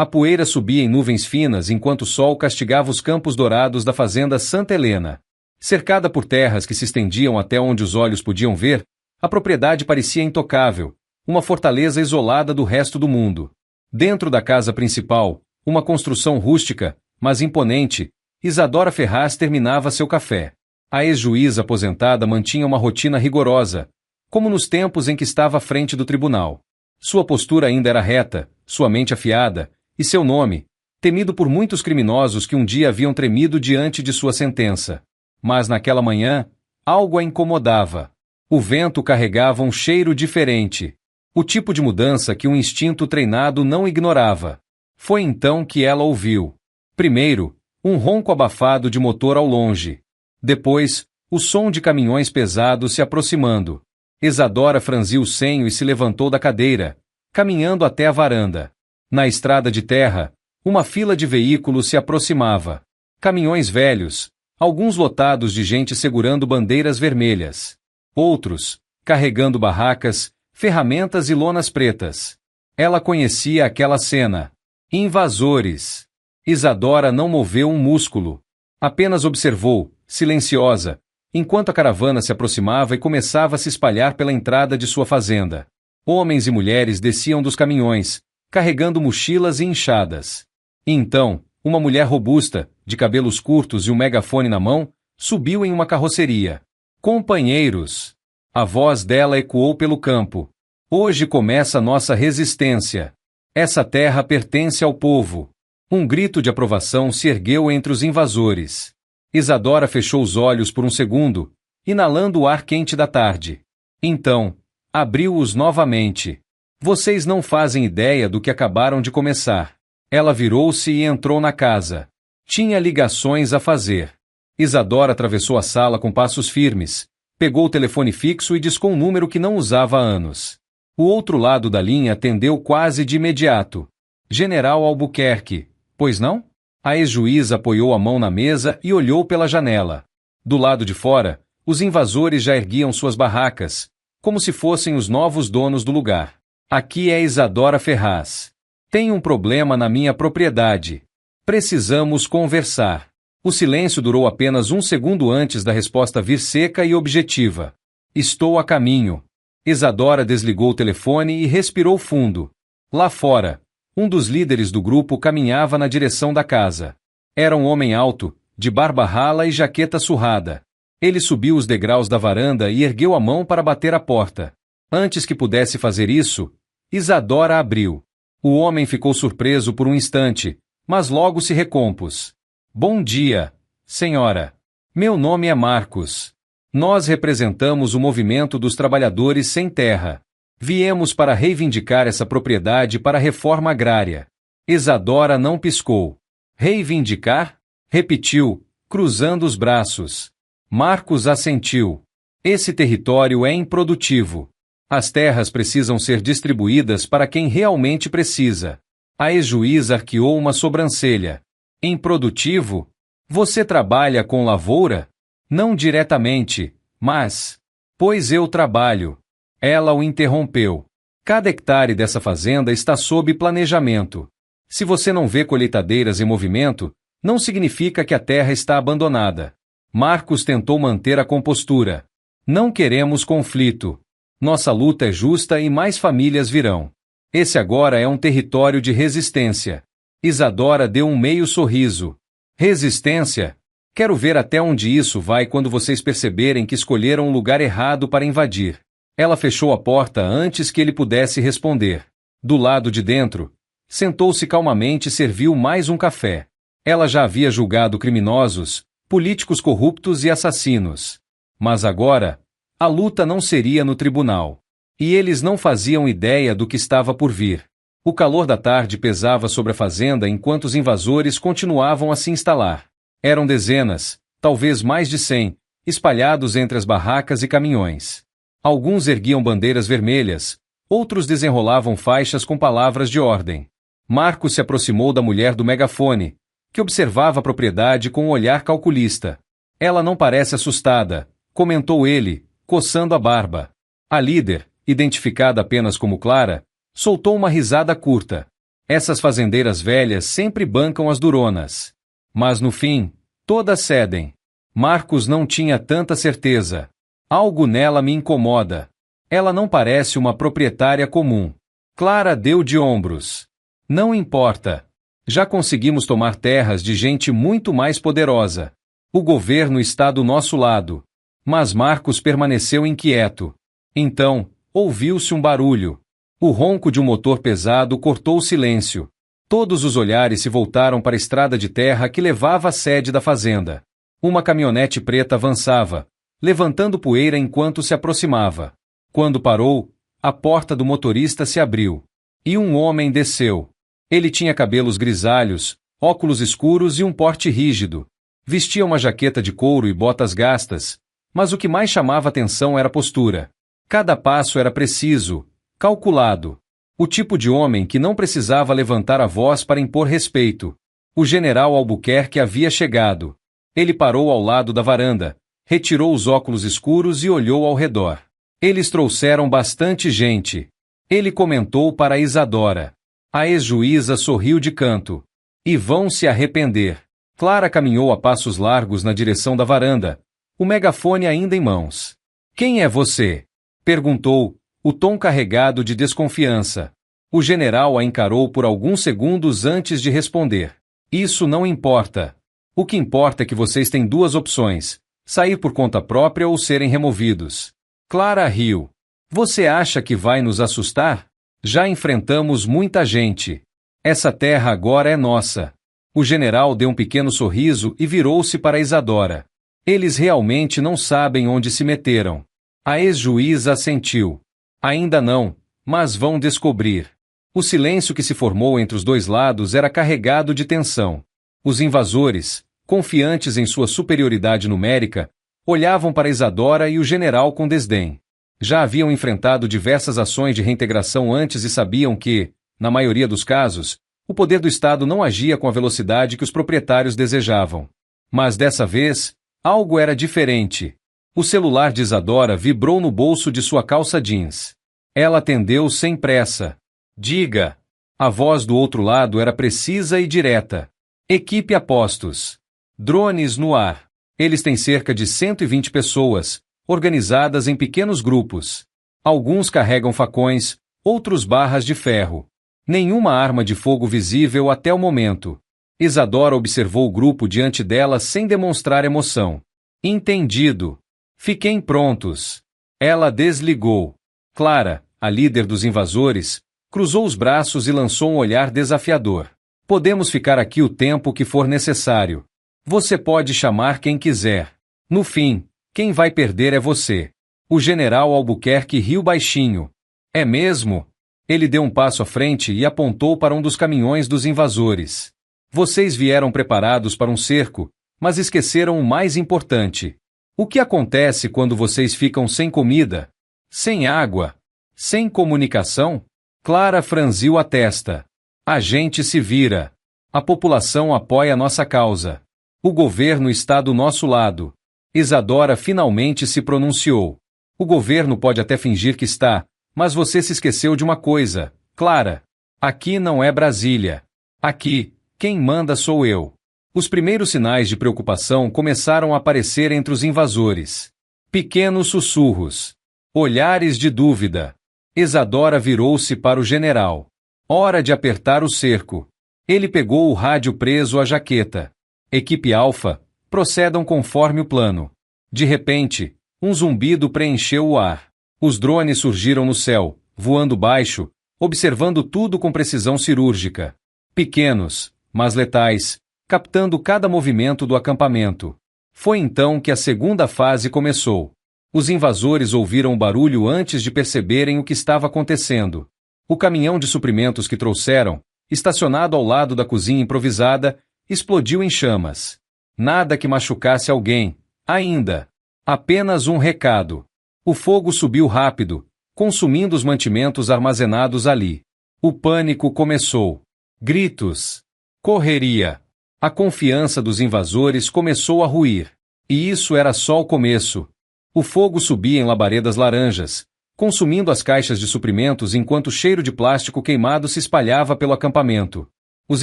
A poeira subia em nuvens finas enquanto o sol castigava os campos dourados da fazenda Santa Helena. Cercada por terras que se estendiam até onde os olhos podiam ver, a propriedade parecia intocável, uma fortaleza isolada do resto do mundo. Dentro da casa principal, uma construção rústica, mas imponente, Isadora Ferraz terminava seu café. A ex-juíza aposentada mantinha uma rotina rigorosa, como nos tempos em que estava à frente do tribunal. Sua postura ainda era reta, sua mente afiada, e seu nome, temido por muitos criminosos que um dia haviam tremido diante de sua sentença. Mas naquela manhã, algo a incomodava. O vento carregava um cheiro diferente. O tipo de mudança que um instinto treinado não ignorava. Foi então que ela ouviu. Primeiro, um ronco abafado de motor ao longe. Depois, o som de caminhões pesados se aproximando. Isadora franziu o senho e se levantou da cadeira, caminhando até a varanda. Na estrada de terra, uma fila de veículos se aproximava. Caminhões velhos, alguns lotados de gente segurando bandeiras vermelhas. Outros, carregando barracas, ferramentas e lonas pretas. Ela conhecia aquela cena. Invasores. Isadora não moveu um músculo. Apenas observou, silenciosa, enquanto a caravana se aproximava e começava a se espalhar pela entrada de sua fazenda. Homens e mulheres desciam dos caminhões, carregando mochilas e enxadas. E então, uma mulher robusta, de cabelos curtos e um megafone na mão, subiu em uma carroceria. Companheiros! A voz dela ecoou pelo campo. Hoje começa nossa resistência. Essa terra pertence ao povo. Um grito de aprovação se ergueu entre os invasores. Isadora fechou os olhos por um segundo, inalando o ar quente da tarde. Então, abriu-os novamente. Vocês não fazem ideia do que acabaram de começar. Ela virou-se e entrou na casa. Tinha ligações a fazer. Isadora atravessou a sala com passos firmes, pegou o telefone fixo e discou um número que não usava há anos. O outro lado da linha atendeu quase de imediato. General Albuquerque, pois não? A ex-juíza apoiou a mão na mesa e olhou pela janela. Do lado de fora, os invasores já erguiam suas barracas, como se fossem os novos donos do lugar. Aqui é Isadora Ferraz. Tem um problema na minha propriedade. Precisamos conversar. O silêncio durou apenas um segundo antes da resposta vir seca e objetiva. Estou a caminho. Isadora desligou o telefone e respirou fundo. Lá fora, um dos líderes do grupo caminhava na direção da casa. Era um homem alto, de barba rala e jaqueta surrada. Ele subiu os degraus da varanda e ergueu a mão para bater a porta. Antes que pudesse fazer isso, Isadora abriu. O homem ficou surpreso por um instante, mas logo se recompôs. Bom dia, senhora. Meu nome é Marcos. Nós representamos o movimento dos trabalhadores sem terra. Viemos para reivindicar essa propriedade para a reforma agrária. Isadora não piscou. Reivindicar? Repetiu, cruzando os braços. Marcos assentiu. Esse território é improdutivo. As terras precisam ser distribuídas para quem realmente precisa. A ex-juíza arqueou uma sobrancelha. Improdutivo? Você trabalha com lavoura? Não diretamente, mas... Pois eu trabalho. Ela o interrompeu. Cada hectare dessa fazenda está sob planejamento. Se você não vê colheitadeiras em movimento, não significa que a terra está abandonada. Marcos tentou manter a compostura. Não queremos conflito. Nossa luta é justa e mais famílias virão. Esse agora é um território de resistência. Isadora deu um meio sorriso. Resistência? Quero ver até onde isso vai quando vocês perceberem que escolheram um lugar errado para invadir. Ela fechou a porta antes que ele pudesse responder. Do lado de dentro, sentou-se calmamente e serviu mais um café. Ela já havia julgado criminosos, políticos corruptos e assassinos. Mas agora, a luta não seria no tribunal. E eles não faziam ideia do que estava por vir. O calor da tarde pesava sobre a fazenda enquanto os invasores continuavam a se instalar. Eram dezenas, talvez mais de 100, espalhados entre as barracas e caminhões. Alguns erguiam bandeiras vermelhas, outros desenrolavam faixas com palavras de ordem. Marcos se aproximou da mulher do megafone, que observava a propriedade com um olhar calculista. Ela não parece assustada, comentou ele, coçando a barba. A líder, identificada apenas como Clara, soltou uma risada curta. Essas fazendeiras velhas sempre bancam as duronas. Mas no fim, todas cedem. Marcos não tinha tanta certeza. Algo nela me incomoda. Ela não parece uma proprietária comum. Clara deu de ombros. Não importa. Já conseguimos tomar terras de gente muito mais poderosa. O governo está do nosso lado. Mas Marcos permaneceu inquieto. Então, ouviu-se um barulho. O ronco de um motor pesado cortou o silêncio. Todos os olhares se voltaram para a estrada de terra que levava à sede da fazenda. Uma caminhonete preta avançava, levantando poeira enquanto se aproximava. Quando parou, a porta do motorista se abriu. E um homem desceu. Ele tinha cabelos grisalhos, óculos escuros e um porte rígido. Vestia uma jaqueta de couro e botas gastas, mas o que mais chamava atenção era a postura. Cada passo era preciso, calculado. O tipo de homem que não precisava levantar a voz para impor respeito. O general Albuquerque havia chegado. Ele parou ao lado da varanda, retirou os óculos escuros e olhou ao redor. Eles trouxeram bastante gente. Ele comentou para Isadora. A ex-juíza sorriu de canto. E vão se arrepender. Clara caminhou a passos largos na direção da varanda, o megafone ainda em mãos. Quem é você? Perguntou, o tom carregado de desconfiança. O general a encarou por alguns segundos antes de responder. Isso não importa. O que importa é que vocês têm duas opções, sair por conta própria ou serem removidos. Clara riu. Você acha que vai nos assustar? Já enfrentamos muita gente. Essa terra agora é nossa. O general deu um pequeno sorriso e virou-se para Isadora. Eles realmente não sabem onde se meteram. A ex-juíza assentiu. Ainda não, mas vão descobrir. O silêncio que se formou entre os dois lados era carregado de tensão. Os invasores, confiantes em sua superioridade numérica, olhavam para Isadora e o general com desdém. Já haviam enfrentado diversas ações de reintegração antes e sabiam que, na maioria dos casos, o poder do Estado não agia com a velocidade que os proprietários desejavam. Mas dessa vez, algo era diferente. O celular de Isadora vibrou no bolso de sua calça jeans. Ela atendeu sem pressa. Diga. A voz do outro lado era precisa e direta. Equipe a postos. Drones no ar. Eles têm cerca de 120 pessoas, organizadas em pequenos grupos. Alguns carregam facões, outros barras de ferro. Nenhuma arma de fogo visível até o momento. Isadora observou o grupo diante dela sem demonstrar emoção. Entendido. Fiquem prontos. Ela desligou. Clara, a líder dos invasores, cruzou os braços e lançou um olhar desafiador. Podemos ficar aqui o tempo que for necessário. Você pode chamar quem quiser. No fim, quem vai perder é você. O general Albuquerque riu baixinho. É mesmo? Ele deu um passo à frente e apontou para um dos caminhões dos invasores. Vocês vieram preparados para um cerco, mas esqueceram o mais importante. O que acontece quando vocês ficam sem comida? Sem água? Sem comunicação? Clara franziu a testa. A gente se vira. A população apoia nossa causa. O governo está do nosso lado. Isadora finalmente se pronunciou. O governo pode até fingir que está, mas você se esqueceu de uma coisa, Clara. Aqui não é Brasília. Aqui, quem manda sou eu. Os primeiros sinais de preocupação começaram a aparecer entre os invasores. Pequenos sussurros. Olhares de dúvida. Isadora virou-se para o general. Hora de apertar o cerco. Ele pegou o rádio preso à jaqueta. Equipe Alfa, procedam conforme o plano. De repente, um zumbido preencheu o ar. Os drones surgiram no céu, voando baixo, observando tudo com precisão cirúrgica. Pequenos, mas letais, captando cada movimento do acampamento. Foi então que a segunda fase começou. Os invasores ouviram o barulho antes de perceberem o que estava acontecendo. O caminhão de suprimentos que trouxeram, estacionado ao lado da cozinha improvisada, explodiu em chamas. Nada que machucasse alguém, ainda. Apenas um recado. O fogo subiu rápido, consumindo os mantimentos armazenados ali. O pânico começou. Gritos. Correria. A confiança dos invasores começou a ruir. E isso era só o começo. O fogo subia em labaredas laranjas, consumindo as caixas de suprimentos enquanto o cheiro de plástico queimado se espalhava pelo acampamento. Os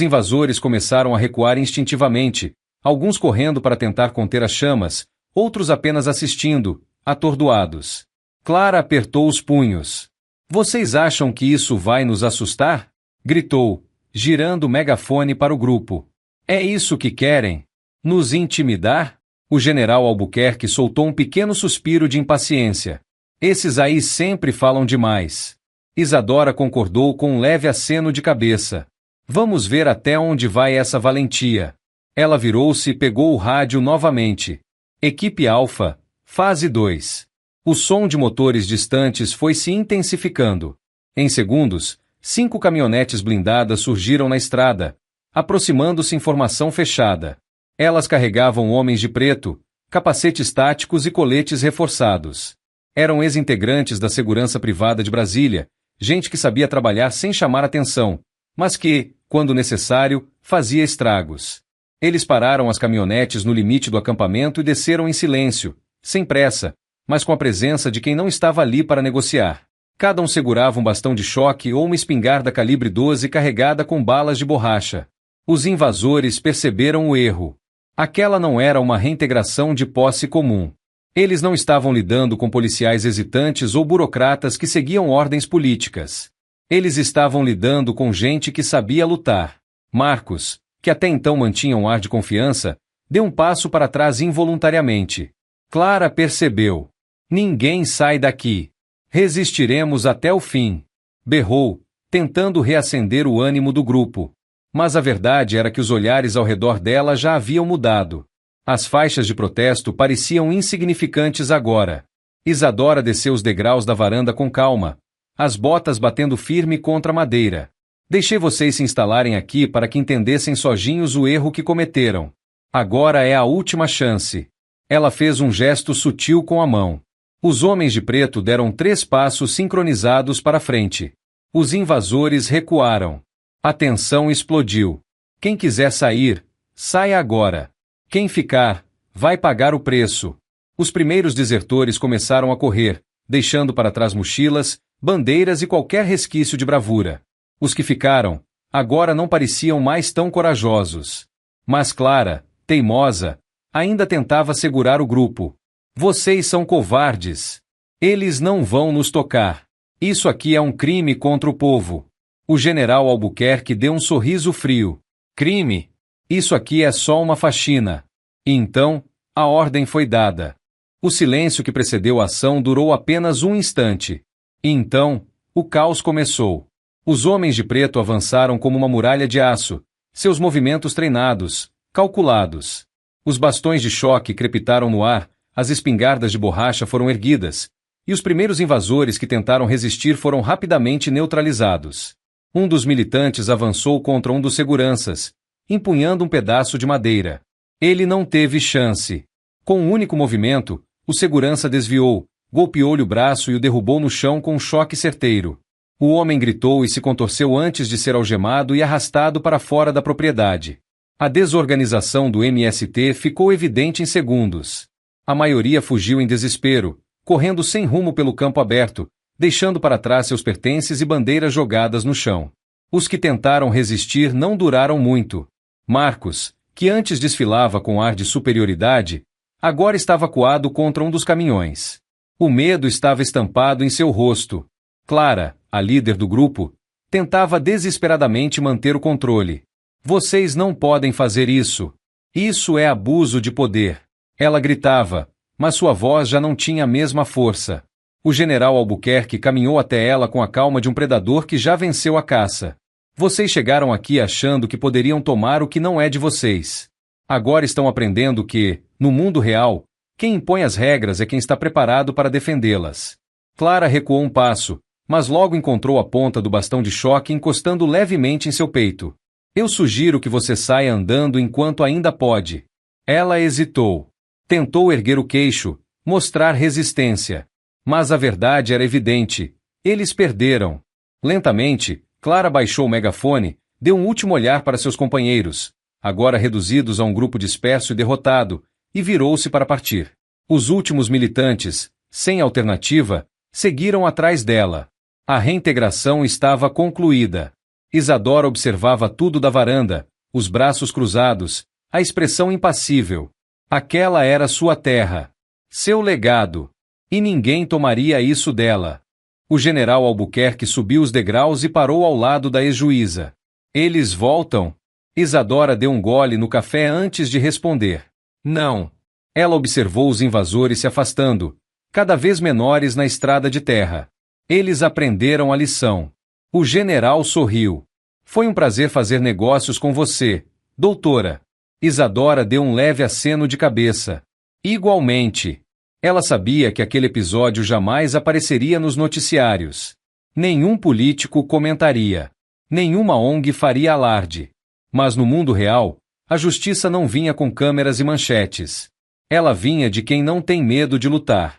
invasores começaram a recuar instintivamente, alguns correndo para tentar conter as chamas, outros apenas assistindo, atordoados. Clara apertou os punhos. Vocês acham que isso vai nos assustar? Gritou, girando o megafone para o grupo. É isso que querem? Nos intimidar? O general Albuquerque soltou um pequeno suspiro de impaciência. Esses aí sempre falam demais. Isadora concordou com um leve aceno de cabeça. Vamos ver até onde vai essa valentia. Ela virou-se e pegou o rádio novamente. Equipe Alfa, fase 2. O som de motores distantes foi se intensificando. Em segundos, 5 caminhonetes blindadas surgiram na estrada, aproximando-se em formação fechada. Elas carregavam homens de preto, capacetes táticos e coletes reforçados. Eram ex-integrantes da segurança privada de Brasília, gente que sabia trabalhar sem chamar atenção, mas que, quando necessário, fazia estragos. Eles pararam as caminhonetes no limite do acampamento e desceram em silêncio, sem pressa, mas com a presença de quem não estava ali para negociar. Cada um segurava um bastão de choque ou uma espingarda calibre 12 carregada com balas de borracha. Os invasores perceberam o erro. Aquela não era uma reintegração de posse comum. Eles não estavam lidando com policiais hesitantes ou burocratas que seguiam ordens políticas. Eles estavam lidando com gente que sabia lutar. Marcos, que até então mantinha um ar de confiança, deu um passo para trás involuntariamente. Clara percebeu. Ninguém sai daqui. Resistiremos até o fim. Berrou, tentando reacender o ânimo do grupo. Mas a verdade era que os olhares ao redor dela já haviam mudado. As faixas de protesto pareciam insignificantes agora. Isadora desceu os degraus da varanda com calma, as botas batendo firme contra a madeira. Deixei vocês se instalarem aqui para que entendessem sozinhos o erro que cometeram. Agora é a última chance. Ela fez um gesto sutil com a mão. Os homens de preto deram 3 passos sincronizados para frente. Os invasores recuaram. A tensão explodiu. Quem quiser sair, saia agora. Quem ficar, vai pagar o preço. Os primeiros desertores começaram a correr, deixando para trás mochilas, bandeiras e qualquer resquício de bravura. Os que ficaram, agora não pareciam mais tão corajosos. Mas Clara, teimosa, ainda tentava segurar o grupo. Vocês são covardes. Eles não vão nos tocar. Isso aqui é um crime contra o povo. O general Albuquerque deu um sorriso frio. Crime? Isso aqui é só uma faxina. E então, a ordem foi dada. O silêncio que precedeu a ação durou apenas um instante. E então, o caos começou. Os homens de preto avançaram como uma muralha de aço, seus movimentos treinados, calculados. Os bastões de choque crepitaram no ar, as espingardas de borracha foram erguidas, e os primeiros invasores que tentaram resistir foram rapidamente neutralizados. Um dos militantes avançou contra um dos seguranças, empunhando um pedaço de madeira. Ele não teve chance. Com um único movimento, o segurança desviou, golpeou-lhe o braço e o derrubou no chão com um choque certeiro. O homem gritou e se contorceu antes de ser algemado e arrastado para fora da propriedade. A desorganização do MST ficou evidente em segundos. A maioria fugiu em desespero, correndo sem rumo pelo campo aberto, deixando para trás seus pertences e bandeiras jogadas no chão. Os que tentaram resistir não duraram muito. Marcos, que antes desfilava com ar de superioridade, agora estava acuado contra um dos caminhões. O medo estava estampado em seu rosto. Clara, a líder do grupo, tentava desesperadamente manter o controle. Vocês não podem fazer isso. Isso é abuso de poder. Ela gritava, mas sua voz já não tinha a mesma força. O general Albuquerque caminhou até ela com a calma de um predador que já venceu a caça. Vocês chegaram aqui achando que poderiam tomar o que não é de vocês. Agora estão aprendendo que, no mundo real, quem impõe as regras é quem está preparado para defendê-las. Clara recuou um passo, mas logo encontrou a ponta do bastão de choque encostando levemente em seu peito. Eu sugiro que você saia andando enquanto ainda pode. Ela hesitou. Tentou erguer o queixo, mostrar resistência. Mas a verdade era evidente. Eles perderam. Lentamente, Clara baixou o megafone, deu um último olhar para seus companheiros, agora reduzidos a um grupo disperso e derrotado, e virou-se para partir. Os últimos militantes, sem alternativa, Seguiram atrás dela. A reintegração estava concluída. Isadora observava tudo da varanda, os braços cruzados, a expressão impassível. Aquela era sua terra. Seu legado. E ninguém tomaria isso dela. O general Albuquerque subiu os degraus e parou ao lado da ex-juíza. Eles voltam? Isadora deu um gole no café antes de responder. Não. Ela observou os invasores se afastando, cada vez menores na estrada de terra. Eles aprenderam a lição. O general sorriu. Foi um prazer fazer negócios com você, doutora. Isadora deu um leve aceno de cabeça. Igualmente. Ela sabia que aquele episódio jamais apareceria nos noticiários. Nenhum político comentaria. Nenhuma ONG faria alarde. Mas no mundo real, a justiça não vinha com câmeras e manchetes. Ela vinha de quem não tem medo de lutar.